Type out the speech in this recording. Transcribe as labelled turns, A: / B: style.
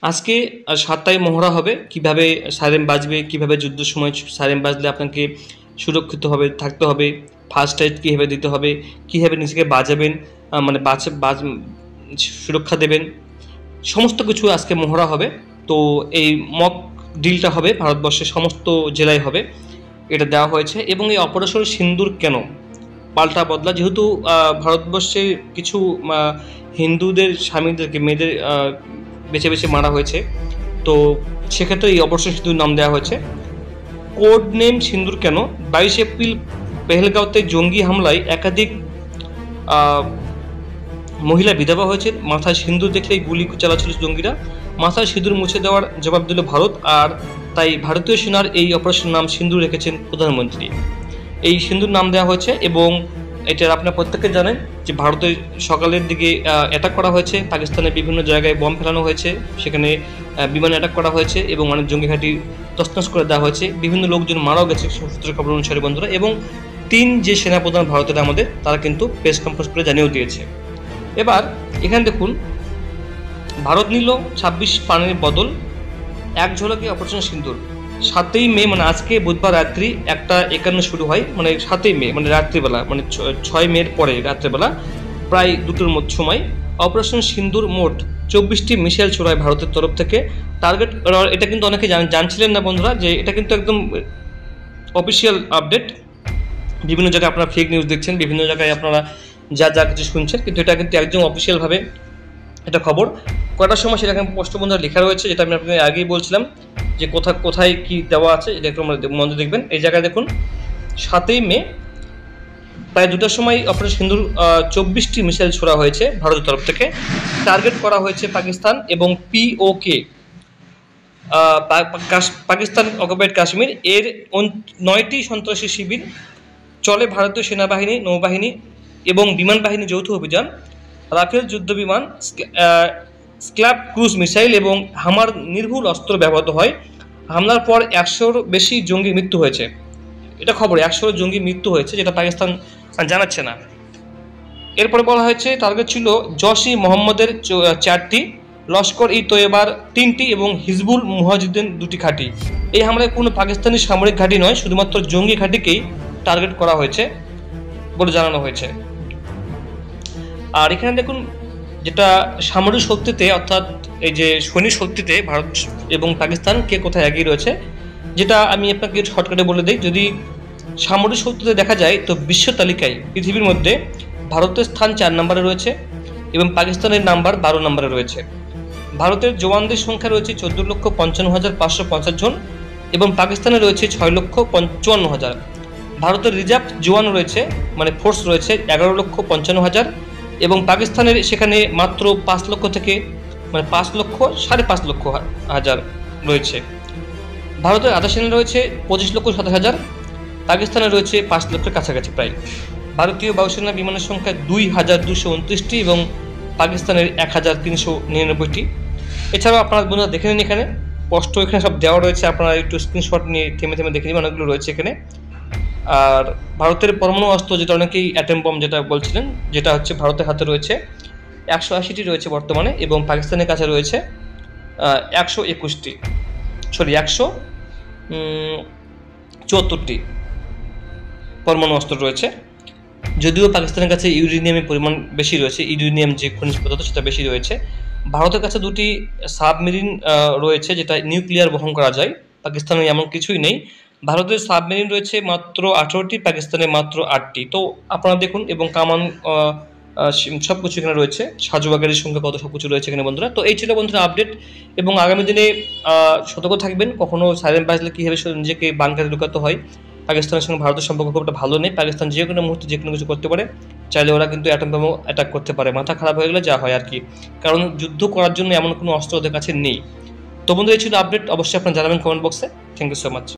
A: আজকে ৭টায় মহড়া হবে। কিভাবে সাইরেন বাজবে, কিভাবে যুদ্ধের সময় সাইরেন বাজলে আপনাকে সুরক্ষিতভাবে থাকতে হবে, ফার্স্ট এড কীভাবে দিতে হবে, কীভাবে নিজেকে বাঁচাবেন, মানে সুরক্ষা দেবেন, সমস্ত কিছু আজকে মহড়া হবে। তো এই মক ড্রিলটা হবে ভারতবর্ষের সমস্ত জেলায় হবে, এটা দেওয়া হয়েছে। এবং এই অপারেশন সিন্দুর কেন পাল্টা বদলা, যেহেতু ভারতবর্ষে কিছু হিন্দুদের স্বামীদেরকে মেয়েদের বেছে বেছে মারা হয়েছে, তো সেক্ষেত্রে এই অপারেশন সিন্দুর নাম দেওয়া হয়েছে। কোড নেম সিন্দুর কেন, 22 এপ্রিল পেহেলগাঁওতে জঙ্গি হামলায় একাধিক মহিলা বিধবা হয়েছে। মাথায় সিঁদুর দেখলেই গুলি চালাচ্ছিল জঙ্গিরা। মাথায় সিঁদুর মুছে দেওয়ার জবাব দিল ভারত, আর তাই ভারতীয় সেনার এই অপারেশনের নাম সিন্দুর রেখেছেন প্রধানমন্ত্রী। এই সিন্দুর নাম দেওয়া হয়েছে। এবং এটার আপনারা প্রত্যেকে জানেন যে ভারতের সকালের দিকে অ্যাটাক করা হয়েছে, পাকিস্তানের বিভিন্ন জায়গায় বম ফেলানো হয়েছে, সেখানে বিমান অ্যাটাক করা হয়েছে এবং অনেক জঙ্গি ঘাঁটি তছনছ করে দেওয়া হয়েছে। বিভিন্ন লোকজন মারাও গেছে সূত্রের খবর অনুসারে বন্ধুরা। এবং 3 যে সেনাপ্রধান ভারতের আমাদের, তারা কিন্তু প্রেস কনফারেন্স করে জানিয়েও দিয়েছে। এবার এখানে দেখুন, ভারত নিল 26 প্রাণের বদল, এক ঝলকে অপারেশন সিন্দুর। 7ই মে মানে আজকে বুধবার রাত্রি 1:51 শুরু হয়, মানে 7ই মে মানে রাত্রিবেলা, মানে 6 মের পরে রাত্রিবেলা প্রায় 2টোর মধ্যে সময় অপারেশন সিন্দুর মোট 24টি মিসাইল ছোড়ায় ভারতের তরফ থেকে। টার্গেট, এটা কিন্তু অনেকে জানছিলেন না বন্ধুরা, যে এটা কিন্তু একদম অফিসিয়াল আপডেট। বিভিন্ন জায়গায় আপনারা ফেক নিউজ দেখছেন, বিভিন্ন জায়গায় আপনারা যা কিছু শুনছেন, কিন্তু এটা কিন্তু একদম অফিসিয়ালভাবে এটা খবর। কয়টার সময় সেটা এখানে স্পষ্ট বন্ধুরা লেখা রয়েছে, যেটা আমি আপনাকে আগেই বলছিলাম যে কোথায় কি দেওয়া আছে, এটা একটু মন দেখবেন। এই জায়গায় দেখুন, 7ই মে প্রায় 2টার সময় অপারেশন সিন্দুর 24টি মিসাইল ছোড়া হয়েছে ভারতের তরফ থেকে। টার্গেট করা হয়েছে পাকিস্তান এবং পিওকে, পাকিস্তান অকুপাইড কাশ্মীর, এর 9টি সন্ত্রাসী শিবির। চলে ভারতীয় সেনাবাহিনী, নৌবাহিনী এবং বিমান বাহিনী যৌথ অভিযান। রাফেল যুদ্ধবিমান, স্ক্ল্যাব ক্রুজ মিসাইল এবং হামার নির্ভুল অস্ত্র ব্যবহৃত হয়। হামলার পর 100-র বেশি জঙ্গি মৃত্যু হয়েছে। এটা খবর, 100 জঙ্গি মৃত্যু হয়েছে, যেটা পাকিস্তান জানাচ্ছে না। এরপরে বলা হয়েছে টার্গেট ছিল জশ-ই মোহাম্মদের 4টি, লস্কর-ই তৈয়বার 3টি এবং হিজবুল মুজাহিদিন 2টি ঘাঁটি। এই হামলায় কোনো পাকিস্তানি সামরিক ঘাঁটি নয়, শুধুমাত্র জঙ্গি ঘাঁটিকেই টার্গেট করা হয়েছে বলে জানানো হয়েছে। আর এখানে দেখুন, যেটা সামরিক শক্তিতে, অর্থাৎ এই যে সৈনিক শক্তিতে ভারত এবং পাকিস্তান কে কোথায় এগিয়ে রয়েছে, যেটা আমি আপনাকে শর্টকাটে বলে দিই। যদি সামরিক শক্তিতে দেখা যায়, তো বিশ্ব তালিকায় পৃথিবীর মধ্যে ভারতের স্থান 4 নম্বরে রয়েছে এবং পাকিস্তানের নাম্বার 12 নম্বরে রয়েছে। ভারতের জওয়ানদের সংখ্যা রয়েছে 14,55,550 জন এবং পাকিস্তানে রয়েছে 6,54,000। ভারতের রিজার্ভ জওয়ান রয়েছে, মানে ফোর্স রয়েছে 11,55,000 এবং পাকিস্তানের সেখানে মাত্র 5 লক্ষ থেকে, মানে 5,05,500,000 রয়েছে। ভারতের আধা সেনা রয়েছে 25,27,000, পাকিস্তানে রয়েছে 5 লক্ষের কাছাকাছি প্রায়। ভারতীয় বায়ুসেনা বিমানের সংখ্যা 2,229টি এবং পাকিস্তানের 1,399টি। এছাড়াও আপনারা বন্ধুরা দেখে নিন, এখানে স্পষ্ট এখানে সব দেওয়া রয়েছে, আপনারা একটু স্ক্রিনশট নিয়ে থেমে দেখে নিন, অনেকগুলো রয়েছে এখানে। আর ভারতের পরমাণু অস্ত্র, যেটা অনেকেই অ্যাটম বম যেটা বলছিলেন, যেটা হচ্ছে ভারতের হাতে রয়েছে 180টি রয়েছে বর্তমানে এবং পাকিস্তানের কাছে রয়েছে 174টি পরমাণু অস্ত্র রয়েছে। যদিও পাকিস্তানের কাছে ইউরেনিয়ামের পরিমাণ বেশি রয়েছে, ইউরেনিয়াম যে খনিজ পদার্থ সেটা বেশি রয়েছে। ভারতের কাছে 2টি সাবমেরিন রয়েছে, যেটা নিউক্লিয়ার বহন করা যায়। পাকিস্তানের এমন কিছুই নেই। ভারতের সাবমেরিন রয়েছে মাত্র 18টি, পাকিস্তানের মাত্র 8টি। তো আপনারা দেখুন, এবং কামান সব কিছু এখানে রয়েছে, সাজুবাগের সংখ্যা কত, সব কিছু রয়েছে এখানে বন্ধুরা। তো এই ছিল বন্ধুরা আপডেট, এবং আগামী দিনে সতর্ক থাকবেন, কখনো সাইরেন বাজলে কীভাবে নিজেকে বাংকারে ঢুকাতে হয়। পাকিস্তানের সঙ্গে ভারতের সম্পর্ক খুব একটা ভালো নেই, পাকিস্তান যে কোনো মুহূর্তে যে কোনো কিছু করতে পারে, চাইলে ওরা কিন্তু অ্যাটম বোমও অ্যাটাক করতে পারে, মাথা খারাপ হয়ে গেলে যা হয় আর কি, কারণ যুদ্ধ করার জন্য এমন কোনো অস্ত্র ওদের কাছে নেই। তো বন্ধু, এই ছিল আপডেট, অবশ্যই আপনারা জানাবেন comment box. Thank you so much.